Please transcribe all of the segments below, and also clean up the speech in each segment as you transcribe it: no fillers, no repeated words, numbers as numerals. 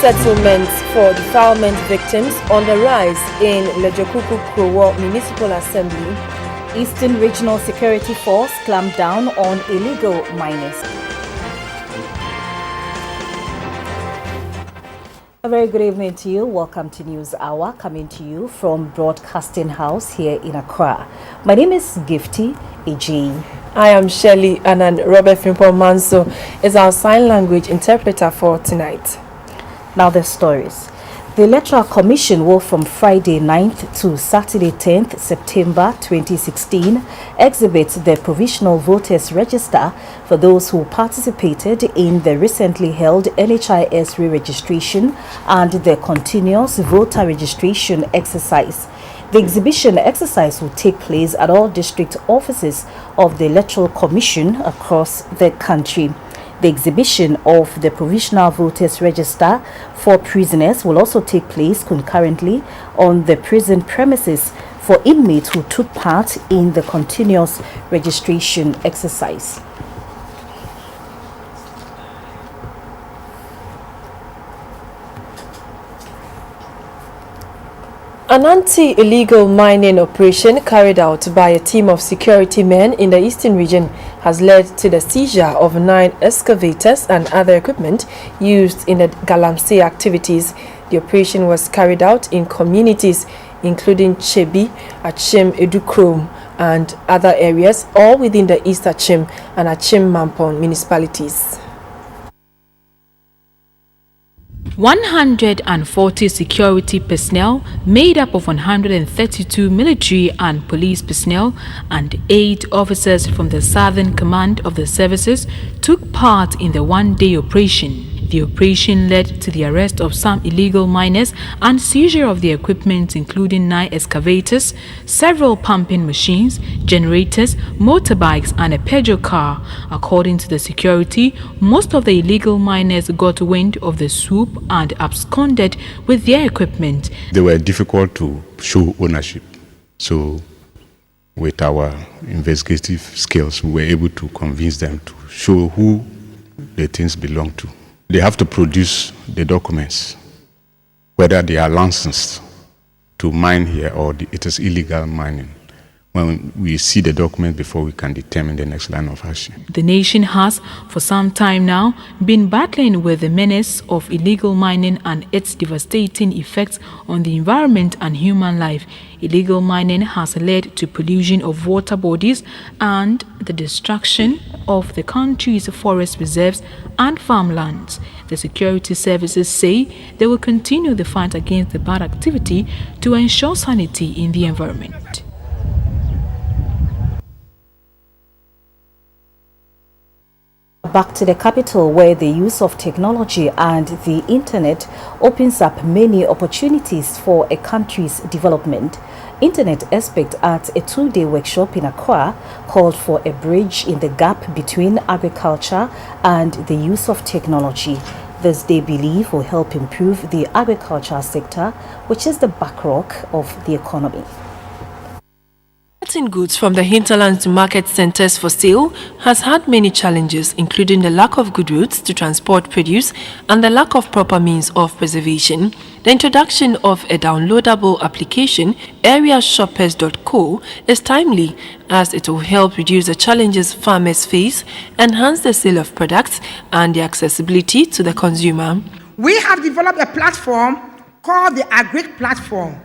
settlements for defilement victims on the rise in Lejokuku-Krowo Municipal Assembly. Eastern Regional Security Force clamped down on illegal miners. A very good evening to you. Welcome to News Hour, coming to you from Broadcasting House here in Accra. My name is Gifty Eji. I am Shelley, and Robert Fimpo Manso is our sign language interpreter for tonight. Now the stories. The Electoral Commission will from Friday 9th to Saturday 10th September 2016 exhibit the Provisional Voters Register for those who participated in the recently held NHIS re-registration and the Continuous Voter Registration exercise. The exhibition exercise will take place at all district offices of the Electoral Commission across the country. The exhibition of the Provisional Voters Register for prisoners will also take place concurrently on the prison premises for inmates who took part in the continuous registration exercise. An anti-illegal mining operation carried out by a team of security men in the Eastern region has led to the seizure of 9 excavators and other equipment used in the Galamsey activities. The operation was carried out in communities including Chebi, Achim Edukrom and other areas, all within the East Achim and Achim Mampong municipalities. 140 security personnel made up of 132 military and police personnel and 8 officers from the Southern Command of the services took part in the one-day operation. The operation led to the arrest of some illegal miners and seizure of the equipment including 9 excavators, several pumping machines, generators, motorbikes and a Peugeot car. According to the security, most of the illegal miners got wind of the swoop and absconded with their equipment. They were difficult to show ownership, so with our investigative skills we were able to convince them to show who the things belong to. They have to produce the documents, whether they are licensed to mine here or it is illegal mining. When we see the document before we can determine the next line of action. The nation has, for some time now, been battling with the menace of illegal mining and its devastating effects on the environment and human life. Illegal mining has led to pollution of water bodies and the destruction of the country's forest reserves and farmlands. The security services say they will continue the fight against the bad activity to ensure sanity in the environment. Back to the capital, where the use of technology and the internet opens up many opportunities for a country's development. Internet experts at a 2-day workshop in Accra called for a bridge in the gap between agriculture and the use of technology. This, they believe, will help improve the agricultural sector, which is the backrock of the economy. Getting goods from the hinterlands to market centers for sale has had many challenges, including the lack of good routes to transport produce and the lack of proper means of preservation. The introduction of a downloadable application, areashoppers.co, is timely as it will help reduce the challenges farmers face, enhance the sale of products and the accessibility to the consumer. We have developed a platform called the Agric platform,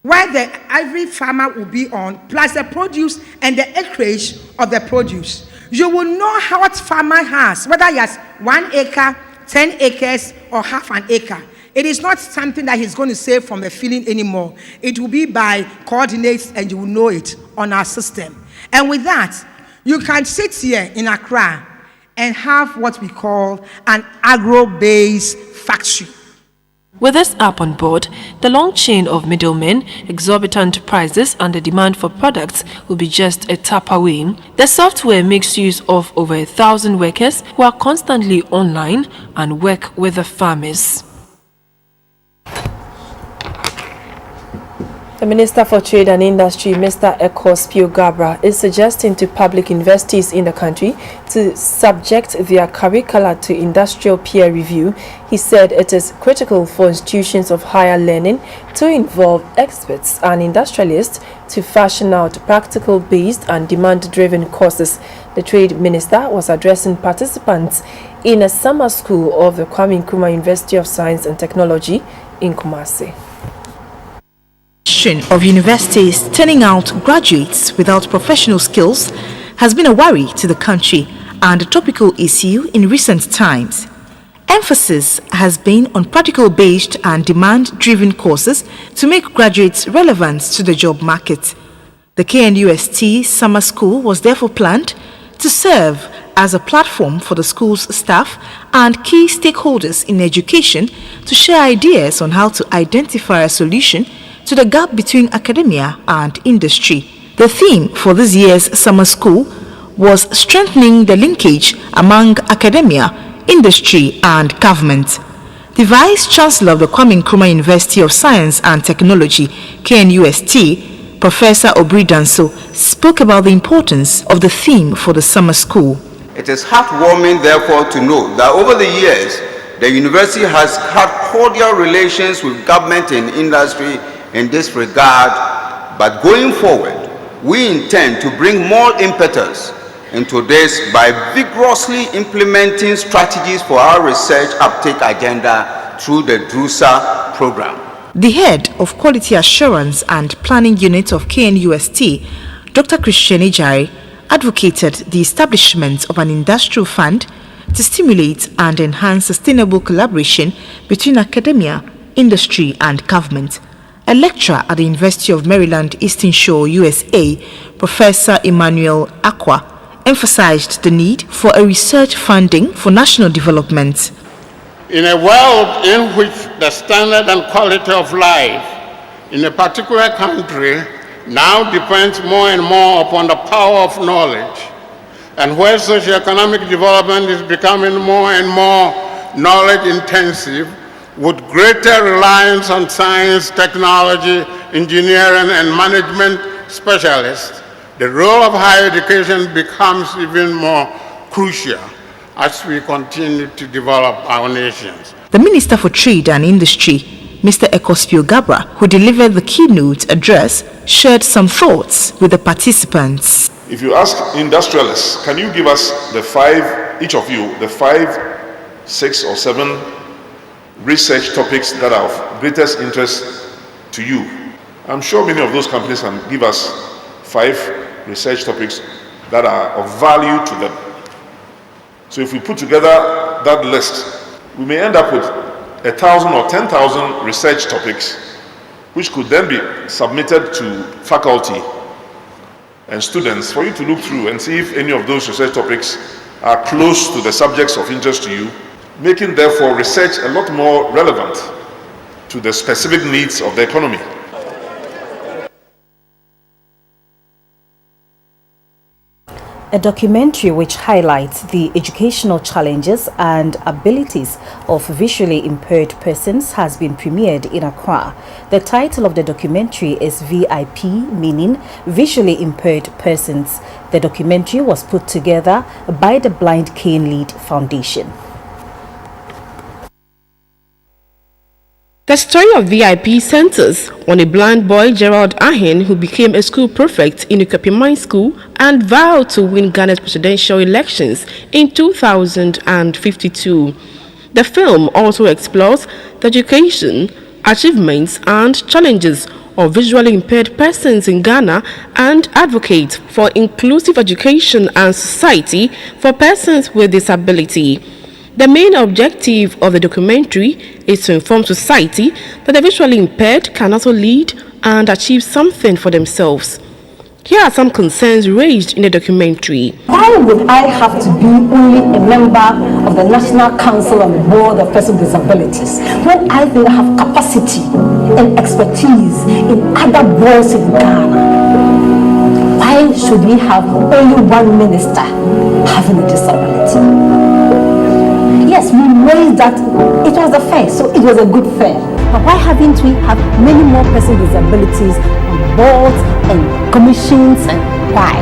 where every farmer will be on, plus the produce and the acreage of the produce. You will know how what farmer has, whether he has 1 acre, 10 acres, or half an acre. It is not something that he's going to say from the feeling anymore. It will be by coordinates, and you will know it on our system. And with that, you can sit here in Accra and have what we call an agro-based factory. With this app on board, the long chain of middlemen, exorbitant prices and the demand for products will be just a tap away. The software makes use of over 1,000 workers who are constantly online and work with the farmers. The Minister for Trade and Industry, Mr. Ekospio Gabra, is suggesting to public universities in the country to subject their curricula to industrial peer review. He said it is critical for institutions of higher learning to involve experts and industrialists to fashion out practical-based and demand-driven courses. The Trade Minister was addressing participants in a summer school of the Kwame Nkrumah University of Science and Technology in Kumasi. Of universities turning out graduates without professional skills has been a worry to the country and a topical issue in recent times. Emphasis has been on practical-based and demand-driven courses to make graduates relevant to the job market. The KNUST Summer School was therefore planned to serve as a platform for the school's staff and key stakeholders in education to share ideas on how to identify a solution to the gap between academia and industry. The theme for this year's summer school was strengthening the linkage among academia, industry and government. The Vice Chancellor of the Kwame Nkrumah University of Science and Technology, KNUST, Professor Obri Danso, spoke about the importance of the theme for the summer school. It is heartwarming, therefore, to know that over the years, the university has had cordial relations with government and industry in this regard, but going forward, we intend to bring more impetus into this by vigorously implementing strategies for our research uptake agenda through the DRUSA program. The head of Quality Assurance and Planning Unit of KNUST, Dr. Christian Ejari, advocated the establishment of an industrial fund to stimulate and enhance sustainable collaboration between academia, industry and government. A lecturer at the University of Maryland Eastern Shore, USA, Professor Emmanuel Aqua, emphasized the need for a research funding for national development. In a world in which the standard and quality of life in a particular country now depends more and more upon the power of knowledge, and where socioeconomic development is becoming more and more knowledge intensive, with greater reliance on science, technology, engineering, and management specialists, the role of higher education becomes even more crucial as we continue to develop our nations. The Minister for Trade and Industry, Mr. Ekospio Gabra, who delivered the keynote address, shared some thoughts with the participants. If you ask industrialists, can you give us each of you, the 5, 6 or 7 research topics that are of greatest interest to you? I'm sure many of those companies can give us 5 research topics that are of value to them. So if we put together that list, we may end up with 1,000 or 10,000 research topics, which could then be submitted to faculty and students for you to look through and see if any of those research topics are close to the subjects of interest to you, making therefore research a lot more relevant to the specific needs of the economy. A documentary which highlights the educational challenges and abilities of visually impaired persons has been premiered in Accra. The title of the documentary is VIP, meaning Visually Impaired Persons. The documentary was put together by the Blind Cane Lead Foundation. The story of VIP centers on a blind boy, Gerald Ahin, who became a school prefect in Ukapimai School and vowed to win Ghana's presidential elections in 2052. The film also explores the education, achievements and challenges of visually impaired persons in Ghana and advocates for inclusive education and society for persons with disability. The main objective of the documentary is to inform society that the visually impaired can also lead and achieve something for themselves. Here are some concerns raised in the documentary. Why would I have to be only a member of the National Council on the Board of Persons with Disabilities when I think I have capacity and expertise in other boards in Ghana? Why should we have only one minister having a disability? Yes, we raised that it was a fair, so it was a good fair. But why haven't we have many more persons with disabilities on boards and commissions, and why?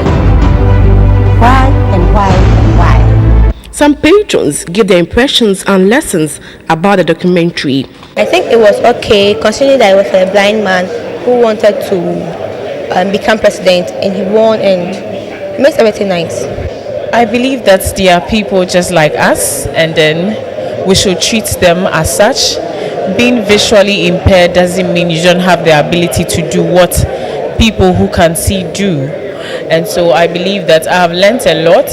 Why and why and why? Some patrons give their impressions and lessons about the documentary. I think it was okay, considering that it was a blind man who wanted to become president, and he won, and it makes everything nice. I believe that they are people just like us, and then we should treat them as such. Being visually impaired doesn't mean you don't have the ability to do what people who can see do. And so I believe that I have learnt a lot,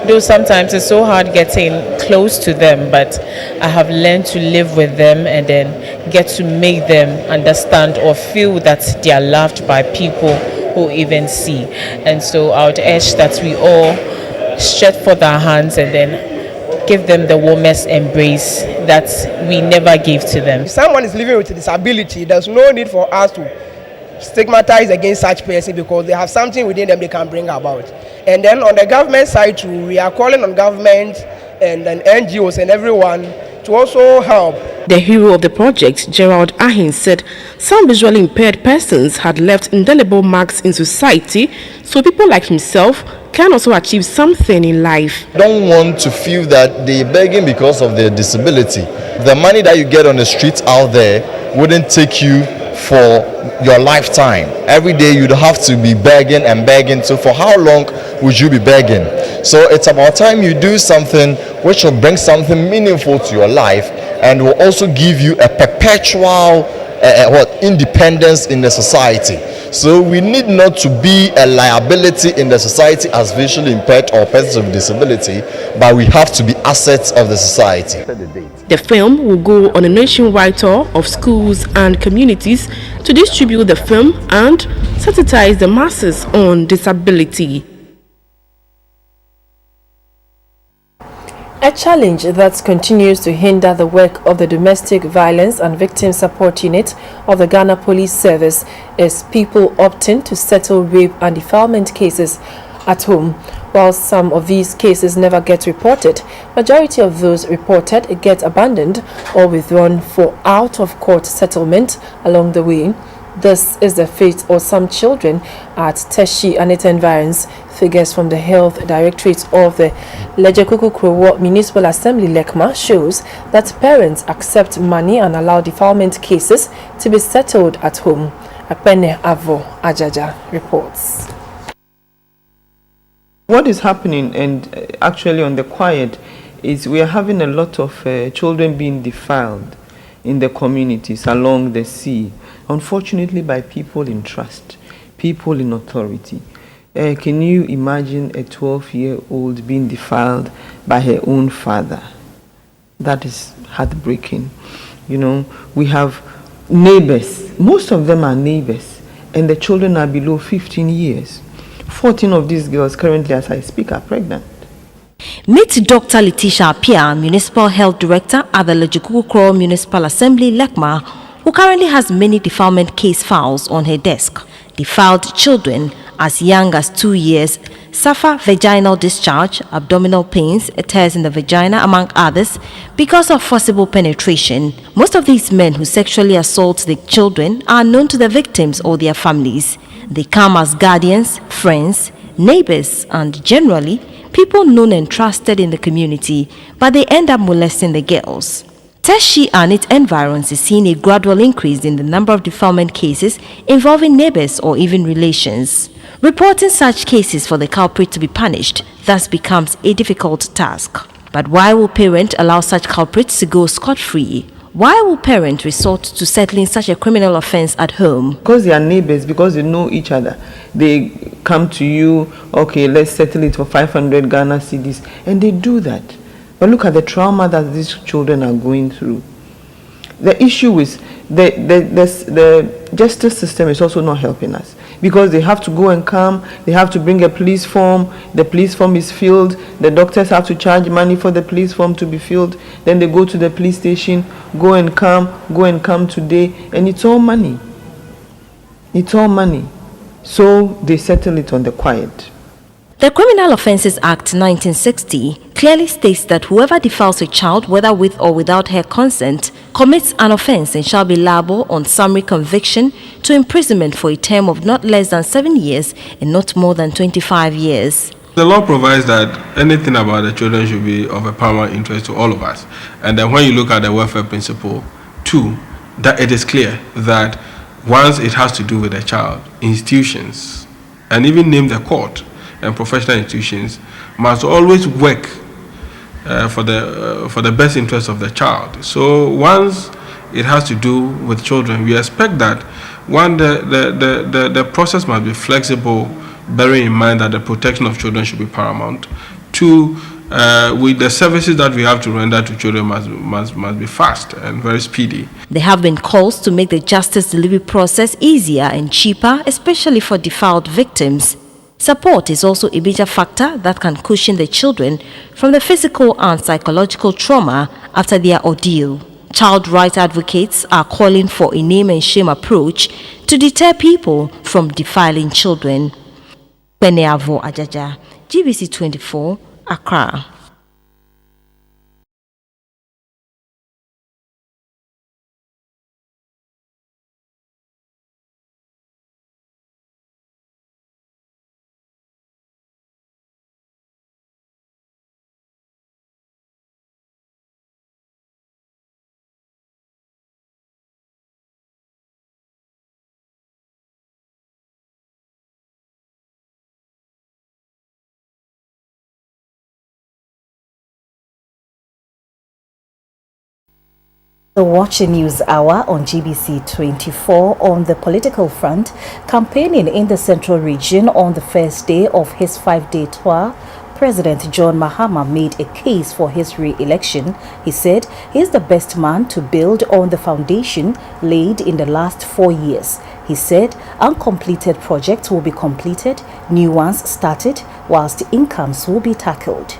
though sometimes it's so hard getting close to them, but I have learned to live with them and then get to make them understand or feel that they are loved by people who even see. And so I would urge that we all stretch forth our hands and then give them the warmest embrace that we never gave to them. If someone is living with a disability, there's no need for us to stigmatize against such person, because they have something within them they can bring about. And then on the government side too, we are calling on government and then NGOs and everyone to also help. The hero of the project, Gerald Ahin, said some visually impaired persons had left indelible marks in society, so people like himself can also achieve something in life. Don't want to feel that they're begging because of their disability. The money that you get on the streets out there wouldn't take you for your lifetime. Every day you'd have to be begging and begging. So for how long would you be begging? So it's about time you do something which will bring something meaningful to your life and will also give you a perpetual independence in the society. So we need not to be a liability in the society as visually impaired or persons with disability, but we have to be assets of the society. The film will go on a nationwide tour of schools and communities to distribute the film and sensitize the masses on disability. A challenge that continues to hinder the work of the Domestic Violence and Victim Support Unit of the Ghana Police Service is people opting to settle rape and defilement cases at home. While some of these cases never get reported, majority of those reported get abandoned or withdrawn for out-of-court settlement along the way. This is the fate of some children at Teshi and its environs. Figures from the Health Directorate of the Lejekuku Municipal Assembly Lekma shows that parents accept money and allow defilement cases to be settled at home. Akpene Avo Ajaja reports. What is happening, and actually on the quiet, is we are having a lot of children being defiled in the communities along the sea, unfortunately by people in trust, people in authority. Can you imagine a 12-year-old being defiled by her own father? That is heartbreaking. You know, we have neighbors, most of them are neighbors, and the children are below 15 years. 14 of these girls currently, as I speak, are pregnant. Meet Dr. Letitia Apia, Municipal Health Director at the Lejekuku Municipal Assembly, Lekma, who currently has many defilement case files on her desk. Defiled children as young as 2 years suffer vaginal discharge, abdominal pains, tears in the vagina, among others, because of forcible penetration. Most of these men who sexually assault the children are known to the victims or their families. They come as guardians, friends, neighbors, and generally people known and trusted in the community, but they end up molesting the girls. Teshi and its environs is seeing a gradual increase in the number of defilement cases involving neighbors or even relations. Reporting such cases for the culprit to be punished thus becomes a difficult task. But why will parents allow such culprits to go scot-free? Why will parents resort to settling such a criminal offense at home? Because they are neighbors, because they know each other. They come to you, okay, let's settle it for 500 Ghana cedis, and they do that. But look at the trauma that these children are going through. The issue is the justice system is also not helping us, because they have to go and come, they have to bring a police form, the police form is filled, the doctors have to charge money for the police form to be filled, then they go to the police station, go and come today, and it's all money. It's all money. So they settle it on the quiet. The Criminal Offences Act 1960 clearly states that whoever defiles a child, whether with or without her consent, commits an offence and shall be liable on summary conviction to imprisonment for a term of not less than 7 years and not more than 25 years. The law provides that anything about the children should be of a paramount interest to all of us. And then when you look at the welfare principle, too, that it is clear that once it has to do with a child, institutions, and even name the court and professional institutions, must always work for the best interest of the child. So once it has to do with children, we expect that one, the process must be flexible, bearing in mind that the protection of children should be paramount. Two, with the services that we have to render to children must be fast and very speedy. There have been calls to make the justice delivery process easier and cheaper, especially for defiled victims. Support is also a major factor that can cushion the children from the physical and psychological trauma after their ordeal. Child rights advocates are calling for a name and shame approach to deter people from defiling children. Peneavo Ajaja, GBC24, Accra. So watching News Hour on GBC24. On the political front, campaigning in the Central Region on the first day of his 5-day tour, President John Mahama made a case for his re-election. He said he is the best man to build on the foundation laid in the last 4 years. He said uncompleted projects will be completed, new ones started, whilst incomes will be tackled.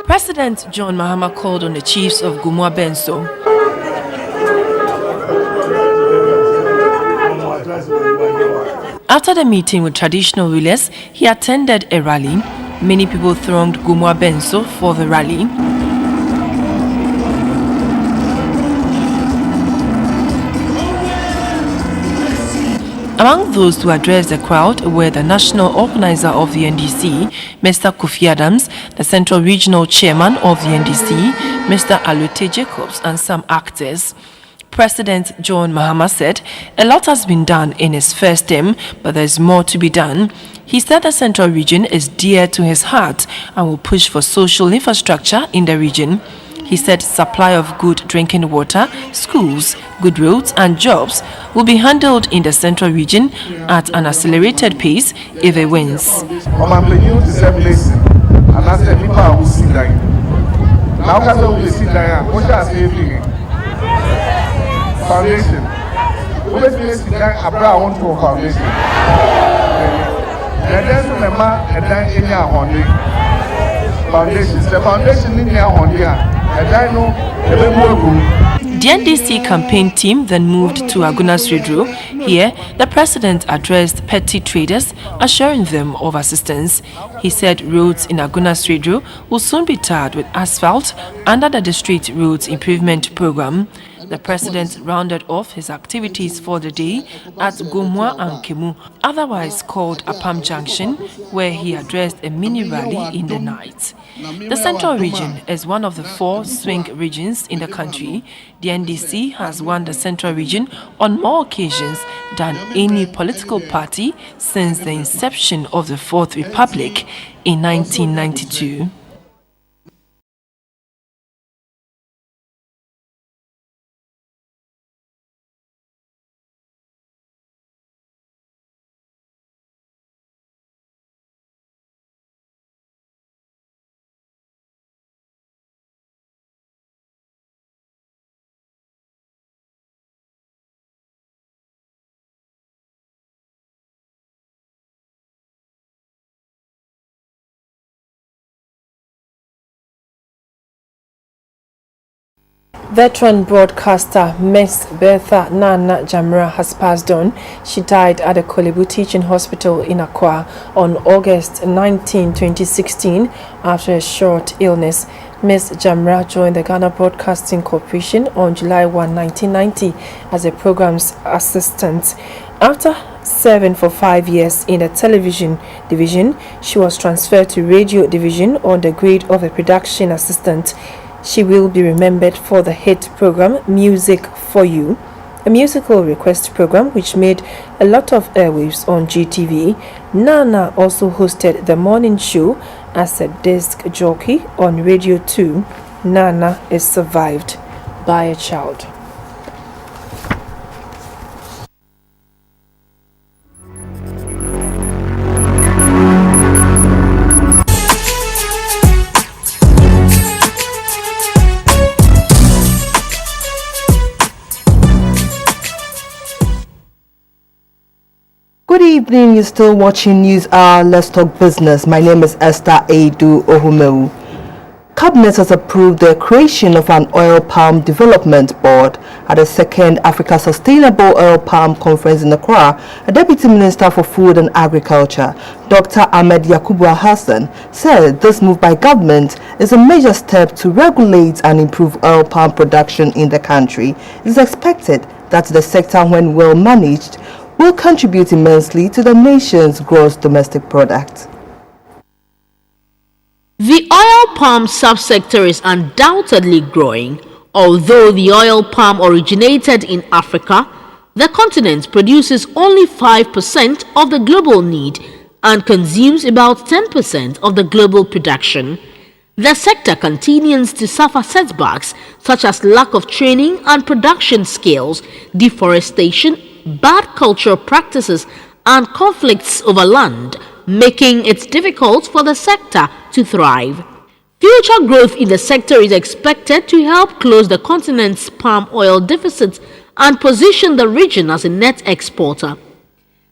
President John Mahama called on the chiefs of Gumua Benso. After the meeting with traditional rulers, he attended a rally. Many people thronged Gumua Benso for the rally. Among those who addressed the crowd were the national organizer of the NDC, Mr. Kofi Adams, the central regional chairman of the NDC, Mr. Alute Jacobs, and some actors. President John Mahama said a lot has been done in his first term, but there is more to be done. He said the central region is dear to his heart and will push for social infrastructure in the region. He said supply of good drinking water, schools, good roads and jobs will be handled in the central region at an accelerated pace if he wins. The NDC campaign team then moved to Agunas Redro. Here, the president addressed petty traders, assuring them of assistance. He said roads in Agunas Redro will soon be tarred with asphalt under the district roads improvement program. The president rounded off his activities for the day at Gomwa and Kemu, otherwise called Apam Junction, where he addressed a mini rally in the night. The Central Region is one of the 4 swing regions in the country. The NDC has won the Central Region on more occasions than any political party since the inception of the Fourth Republic in 1992. Veteran broadcaster Ms. Bertha Nana Jamra has passed on. She died at the Kolebu Teaching Hospital in Accra on August 19, 2016 after a short illness. Ms. Jamra joined the Ghana Broadcasting Corporation on July 1, 1990 as a program's assistant. After serving for 5 years in the television division, she was transferred to radio division on the grade of a production assistant. She will be remembered for the hit program Music for You, a musical request program which made a lot of airwaves on GTV. Nana also hosted the morning show as a disc jockey on Radio 2. Nana is survived by a child. Good evening, you're still watching News Hour. Let's talk business. My name is Esther Edu Ohumeu. Cabinet has approved the creation of an oil palm development board at the second Africa Sustainable Oil Palm Conference in Accra. A Deputy Minister for Food and Agriculture, Dr. Ahmed Yakubu Hassan, said this move by government is a major step to regulate and improve oil palm production in the country. It is expected that the sector, when well managed, will contribute immensely to the nation's gross domestic product. The oil palm subsector is undoubtedly growing. Although the oil palm originated in Africa, the continent produces only 5% of the global need and consumes about 10% of the global production. The sector continues to suffer setbacks such as lack of training and production skills, deforestation, bad cultural practices, and conflicts over land, making it difficult for the sector to thrive. Future growth in the sector is expected to help close the continent's palm oil deficit and position the region as a net exporter.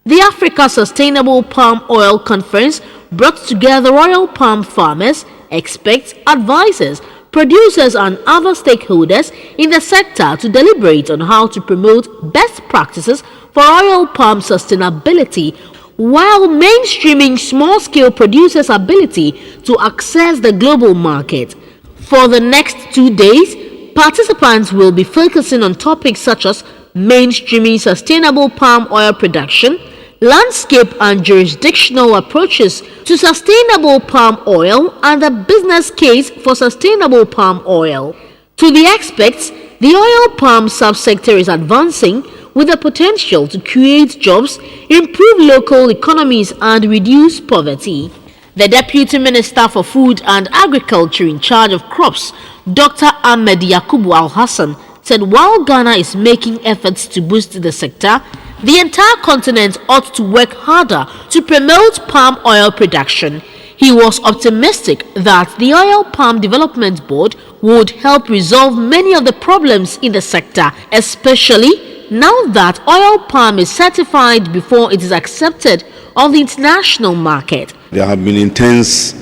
The Africa Sustainable Palm Oil Conference brought together oil palm farmers, experts, advisors, producers and other stakeholders in the sector to deliberate on how to promote best practices for oil palm sustainability while mainstreaming small-scale producers' ability to access the global market. For the next 2 days, participants will be focusing on topics such as mainstreaming sustainable palm oil production, landscape and jurisdictional approaches to sustainable palm oil, and the business case for sustainable palm oil. To the experts, the oil palm subsector is advancing with the potential to create jobs, improve local economies, and reduce poverty. The Deputy Minister for Food and Agriculture in charge of crops, Dr. Ahmed Yakubu Al-Hassan, said while Ghana is making efforts to boost the sector, the entire continent ought to work harder to promote palm oil production. He was optimistic that the Oil Palm Development Board would help resolve many of the problems in the sector, especially now that oil palm is certified before it is accepted on the international market. There have been intense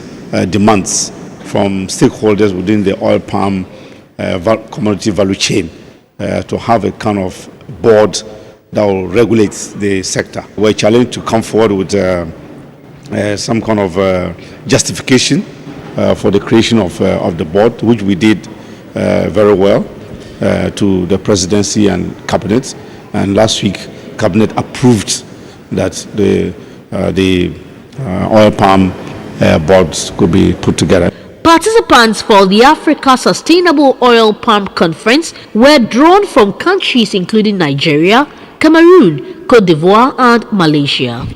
demands from stakeholders within the oil palm commodity value chain to have a kind of board that will regulate the sector. We're challenged to come forward with some kind of justification for the creation of the board, which we did very well to the presidency and cabinet. And last week, cabinet approved that the oil palm boards could be put together. Participants for the Africa Sustainable Oil Palm Conference were drawn from countries including Nigeria, Cameroon, Cote d'Ivoire, and Malaysia.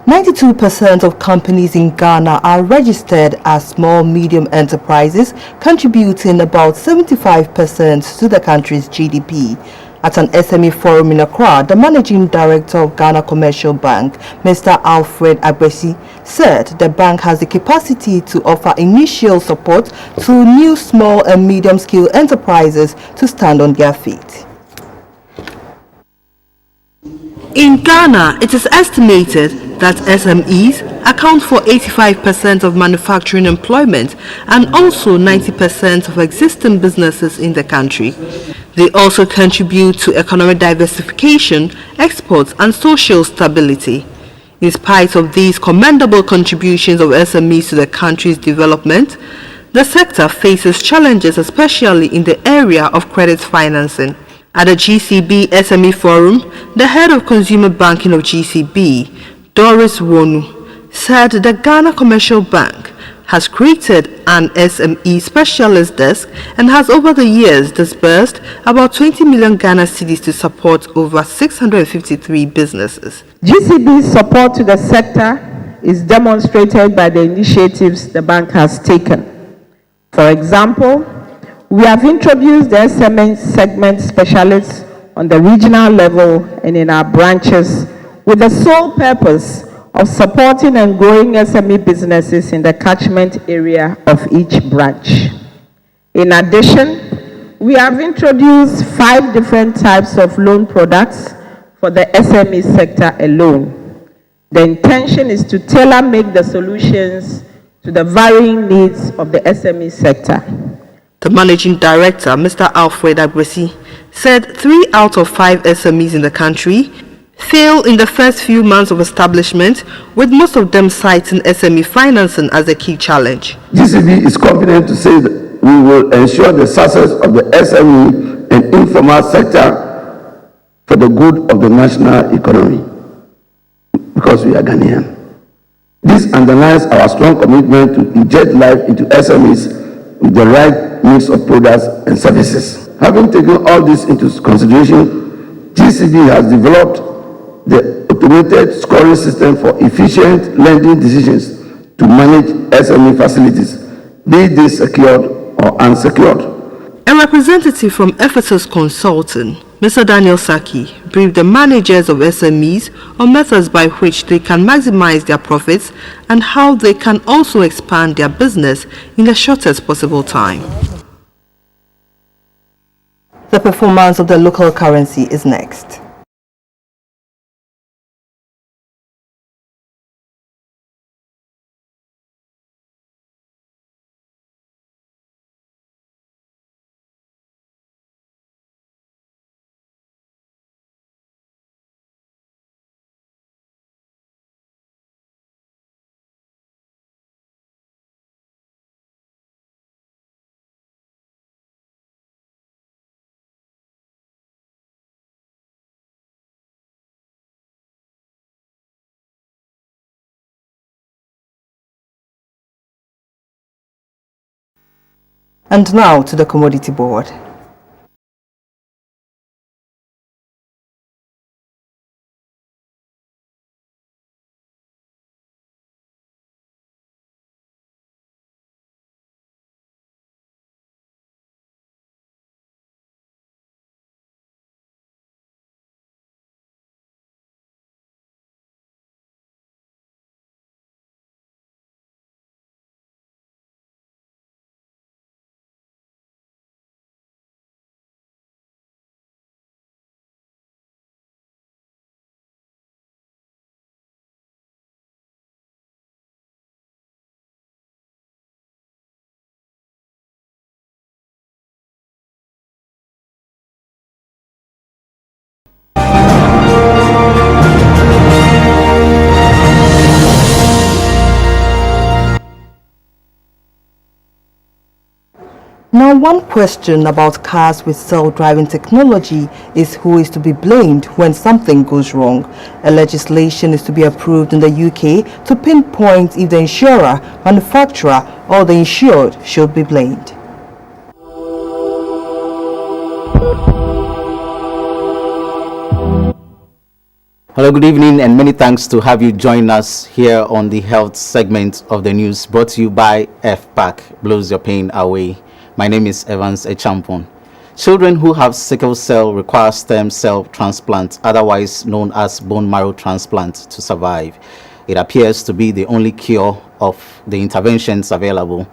92% of companies in Ghana are registered as small-medium enterprises, contributing about 75% to the country's GDP. At an SME forum in Accra, the Managing Director of Ghana Commercial Bank, Mr. Alfred Agbesi, said the bank has the capacity to offer initial support to new small and medium-scale enterprises to stand on their feet. In Ghana, it is estimated that SMEs account for 85% of manufacturing employment and also 90% of existing businesses in the country. They also contribute to economic diversification, exports, and social stability. In spite of these commendable contributions of SMEs to the country's development, the sector faces challenges, especially in the area of credit financing. At the GCB SME Forum, the head of consumer banking of GCB, Doris Wonu, said the Ghana Commercial Bank has created an SME specialist desk and has over the years disbursed about 20 million Ghana cedis to support over 653 businesses. GCB's support to the sector is demonstrated by the initiatives the bank has taken. For example, we have introduced the SME segment specialists on the regional level and in our branches with the sole purpose of supporting and growing SME businesses in the catchment area of each branch. In addition, we have introduced 5 different types of loan products for the SME sector alone. The intention is to tailor-make the solutions to the varying needs of the SME sector. The managing director, Mr. Alfred Agbesi, said 3 out of 5 SMEs in the country fail in the first few months of establishment, with most of them citing SME financing as a key challenge. GCB is confident to say that we will ensure the success of the SME and informal sector for the good of the national economy, because we are Ghanaian. This underlines our strong commitment to inject life into SMEs with the right mix of products and services. Having taken all this into consideration, GCB has developed the automated scoring system for efficient lending decisions to manage SME facilities, be they secured or unsecured. A representative from Ephesus Consulting, Mr. Daniel Saki, briefed the managers of SMEs on methods by which they can maximize their profits and how they can also expand their business in the shortest possible time. The performance of the local currency is next. And now to the Commodity Board. Now, one question about cars with self-driving technology is who is to be blamed when something goes wrong. A legislation is to be approved in the UK to pinpoint if the insurer, manufacturer or the insured should be blamed. Hello, good evening, and many thanks to have you join us here on the health segment of the news, brought to you by FPAC, blows your pain away. My name is Evans Echampon. Children who have sickle cell require stem cell transplant, otherwise known as bone marrow transplant, to survive. It appears to be the only cure of the interventions available.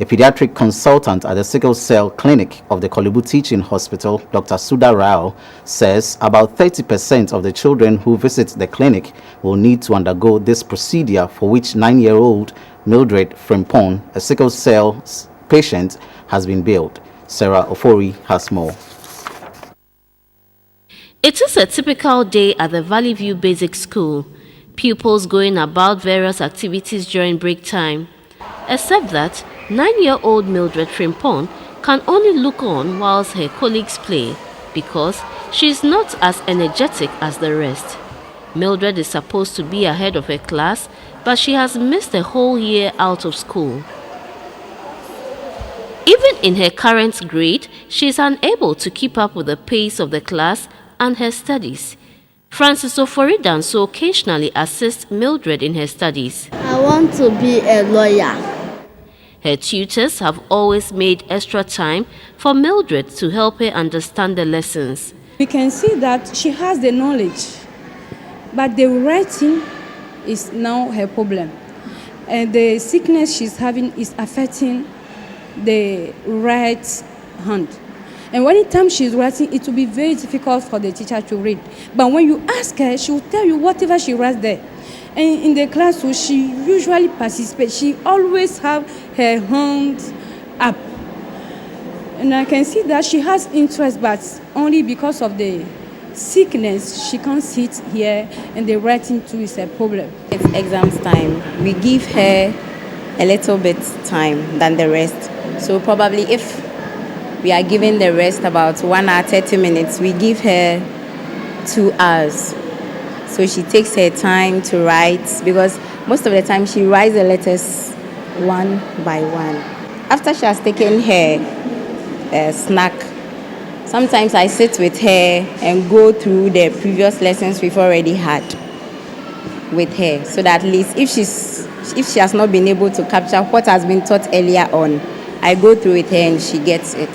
A pediatric consultant at the sickle cell clinic of the Kolebu Teaching Hospital, Dr. Sudha Rao, says about 30% of the children who visit the clinic will need to undergo this procedure, for which 9-year-old Mildred Frimpong, a sickle cell patient, has been billed. Sarah Ofori has more. It is a typical day at the Valley View Basic School. Pupils going about various activities during break time, except that 9-year-old Mildred Frimpong can only look on whilst her colleagues play because she is not as energetic as the rest. Mildred is supposed to be ahead of her class, but she has missed a whole year out of school. Even in her current grade, she is unable to keep up with the pace of the class and her studies. Francis Oforidan so occasionally assists Mildred in her studies. I want to be a lawyer. Her tutors have always made extra time for Mildred to help her understand the lessons. We can see that she has the knowledge, but the writing is now her problem. And the sickness she's having is affecting the right hand. And anytime she's writing, it will be very difficult for the teacher to read. But when you ask her, she will tell you whatever she writes there. And in the class, so she usually participates. She always have her hands up. And I can see that she has interest, but only because of the sickness, she can't sit here, and the writing too is a problem. It's exams time. We give her a little bit time than the rest. So probably if we are giving the rest about 1 hour, 30 minutes, we give her 2 hours. So she takes her time to write, because most of the time she writes the letters one by one. After she has taken her snack, sometimes I sit with her and go through the previous lessons we've already had with her, so that at least if she has not been able to capture what has been taught earlier on, I go through with her and she gets it.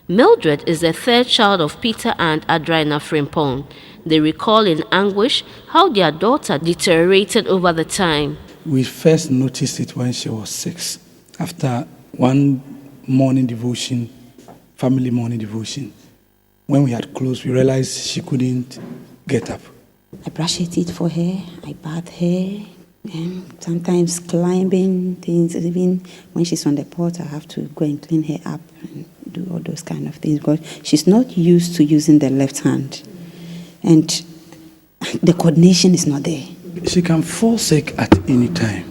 Mildred is the third child of Peter and Adrina Frimpong. They recall in anguish how their daughter deteriorated over the time. We first noticed it when she was 6, after one morning devotion, family morning devotion. When we had closed, we realized she couldn't get up. I brush her teeth for her, I bath her, and sometimes climbing things. Even when she's on the porch, I have to go and clean her up and do all those kind of things, because she's not used to using the left hand. And the coordination is not there. She can fall sick at any time.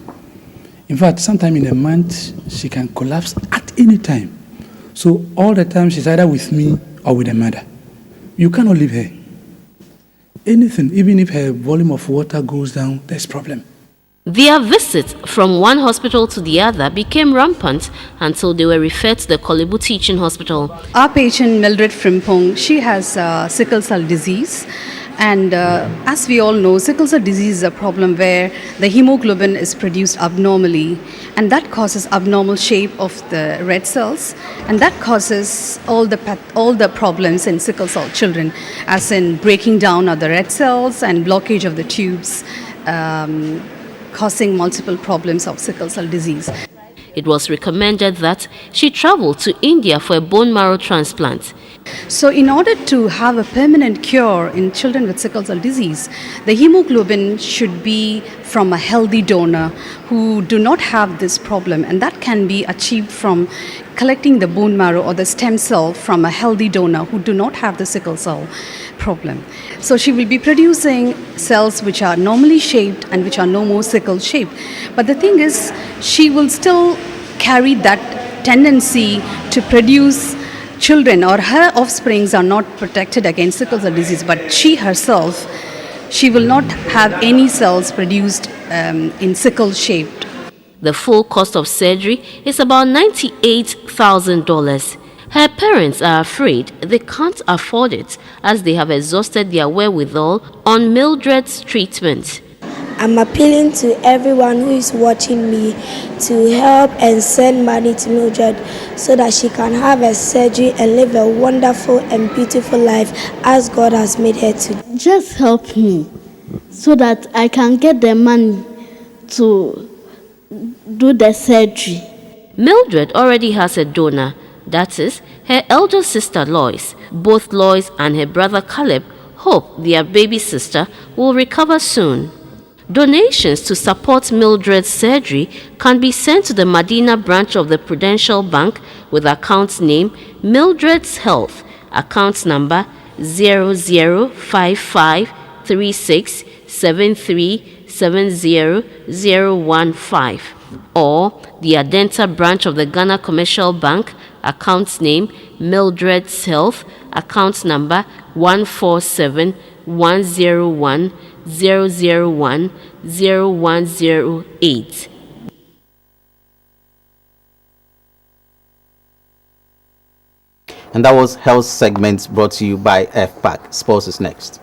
In fact, sometime in a month, she can collapse at any time. So all the time, she's either with me or with her mother. You cannot leave her. Anything, even if her volume of water goes down, there's problem. Their visits from one hospital to the other became rampant until they were referred to the Kolebu Teaching Hospital. Our patient, Mildred Frimpong, she has sickle cell disease. And as we all know, sickle cell disease is a problem where the hemoglobin is produced abnormally, and that causes abnormal shape of the red cells, and that causes all the problems in sickle cell children, as in breaking down of the red cells and blockage of the tubes, causing multiple problems of sickle cell disease. It was recommended that she travel to India for a bone marrow transplant. So in order to have a permanent cure in children with sickle cell disease, the hemoglobin should be from a healthy donor who do not have this problem, and that can be achieved from collecting the bone marrow or the stem cell from a healthy donor who do not have the sickle cell problem. So she will be producing cells which are normally shaped and which are no more sickle shaped. But the thing is, she will still carry that tendency to produce children, or her offsprings are not protected against sickle cell disease, but she herself, she will not have any cells produced in sickle shaped. The full cost of surgery is about $98,000. Her parents are afraid they can't afford it, as they have exhausted their wherewithal on Mildred's treatment. I'm appealing to everyone who is watching me to help and send money to Mildred so that she can have a surgery and live a wonderful and beautiful life as God has made her to. Just help me so that I can get the money to do the surgery. Mildred already has a donor, that is, her elder sister Lois. Both Lois and her brother Caleb hope their baby sister will recover soon. Donations to support Mildred's surgery can be sent to the Medina branch of the Prudential Bank with account name Mildred's Health, account number 00553673700015, or the Adenta branch of the Ghana Commercial Bank, account name Mildred's Health, account number 147-101-001-0108. And that was Health Segment brought to you by FPAC. Sports is next.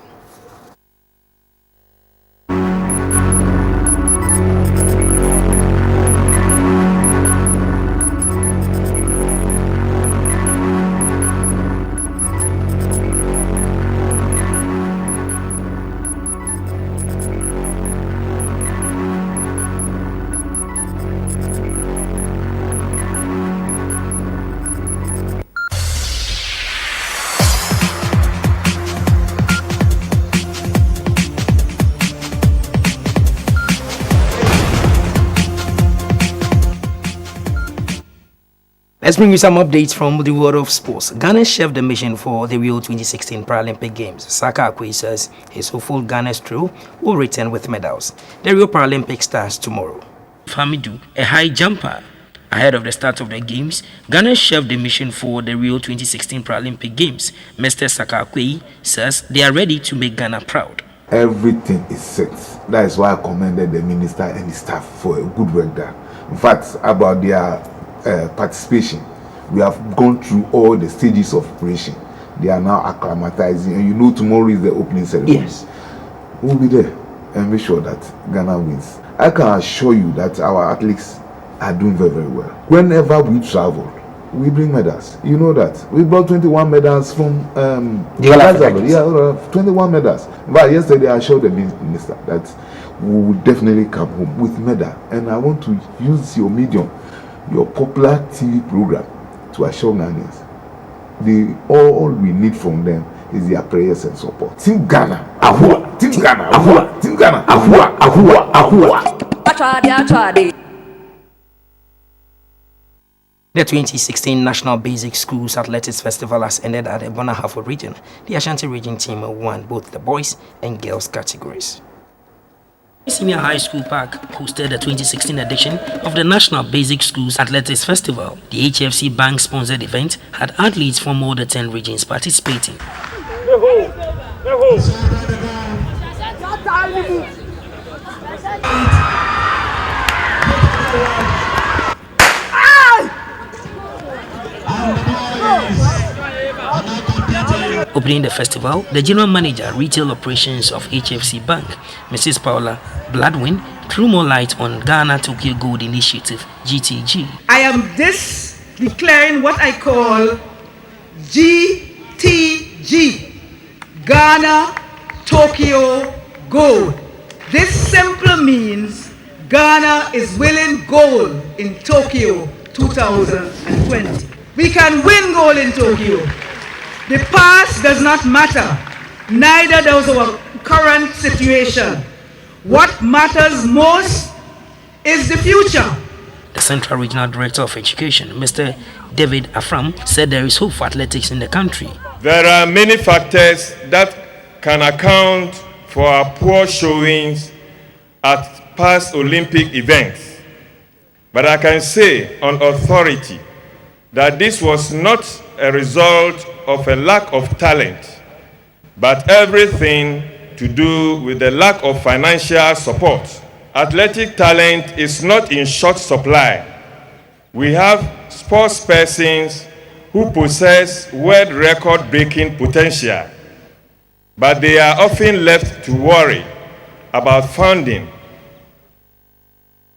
Let's bring you some updates from the world of sports. Ghana's chef de mission for the Rio 2016 Paralympic Games, Saka Akwe, says his hopeful Ghana's crew will return with medals. The Rio Paralympic starts tomorrow. Famidou, a high jumper. Ahead of the start of the Games, Ghana's chef de mission for the Rio 2016 Paralympic Games, Mr. Saka Akwe, says they are ready to make Ghana proud. Everything is set. That is why I commended the minister and the staff for a good work there. In fact, about their participation, we have gone through all the stages of preparation. They are now acclimatizing, and you know tomorrow is the opening ceremony. Yes. We'll be there and make sure that Ghana wins. I can assure you that our athletes are doing very, very well. Whenever we travel, we bring medals. You know that. We brought 21 medals from yeah, 21 medals. But yesterday I showed the minister that we will definitely come home with medal. And I want to use your medium, your popular TV program, to assure Ghanaians. All we need from them is their prayers and support. Team Ghana, Ahua! Team Ghana, Ahua! Team Ghana, Ahua! Ahua! Ahua! The 2016 National Basic Schools Athletics Festival has ended at the Bonahafo region. The Ashanti region team won both the boys and girls categories. Senior High School Park hosted the 2016 edition of the National Basic Schools Athletics Festival. The HFC Bank sponsored event had athletes from all the 10 regions participating. Opening the festival, the General Manager, Retail Operations of HFC Bank, Mrs. Paula Bladwin, threw more light on Ghana Tokyo Gold Initiative, GTG. I am declaring what I call GTG, Ghana Tokyo Gold. This simply means Ghana is winning gold in Tokyo 2020. We can win gold in Tokyo. The past does not matter, neither does our current situation. What matters most is the future. The Central Regional Director of Education, Mr. David Afram, said there is hope for athletics in the country. There are many factors that can account for our poor showings at past Olympic events. But I can say on authority that this was not a result of a lack of talent, but everything to do with the lack of financial support. Athletic talent is not in short supply. We have sports persons who possess world record-breaking potential, but they are often left to worry about funding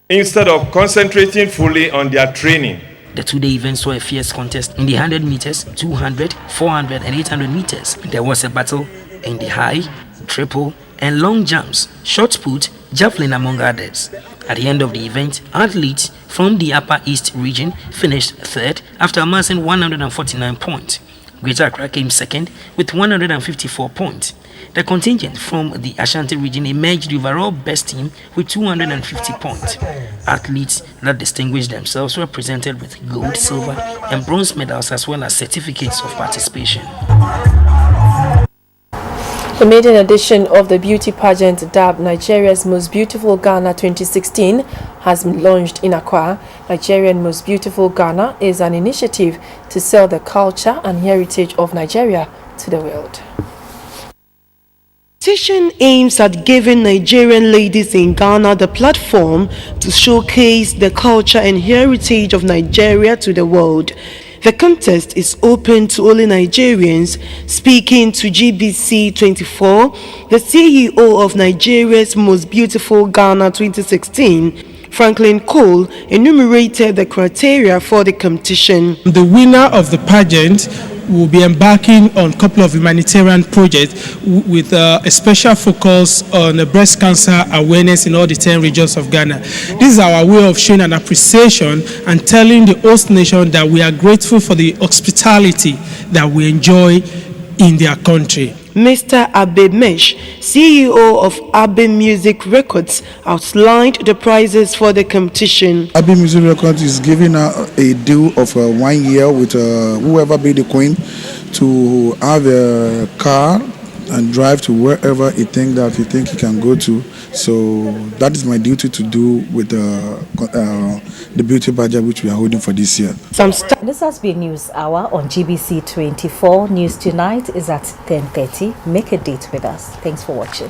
instead of concentrating fully on their training. The two-day event saw a fierce contest in the 100 meters, 200, 400 and 800 meters. There was a battle in the high, triple and long jumps, shot put, javelin among others. At the end of the event, athletes from the Upper East region finished third after amassing 149 points. Greater Accra came second with 154 points. The contingent from the Ashanti region emerged the overall best team with 250 points. Athletes that distinguished themselves were presented with gold, silver, and bronze medals as well as certificates of participation. The maiden edition of the beauty pageant dubbed Nigeria's Most Beautiful Ghana 2016 has been launched in Accra. Nigerian Most Beautiful Ghana is an initiative to sell the culture and heritage of Nigeria to the world. The competition aims at giving Nigerian ladies in Ghana the platform to showcase the culture and heritage of Nigeria to the world. The contest is open to only Nigerians. Speaking to GBC24, the CEO of Nigeria's Most Beautiful Ghana 2016, Franklin Cole, enumerated the criteria for the competition. The winner of the pageant will be embarking on a couple of humanitarian projects with a special focus on breast cancer awareness in all the 10 regions of Ghana. This is our way of showing an appreciation and telling the host nation that we are grateful for the hospitality that we enjoy in their country. Mr. Abe Mesh, CEO of Abe Music Records, outlined the prizes for the competition. Abe Music Records is giving a deal of 1 year with whoever be the queen to have a car and drive to wherever he think he can go to. So that is my duty to do with the beauty pageant which we are holding for this year. This has been News Hour on GBC24. News tonight is at 10:30. Make a date with us. Thanks for watching.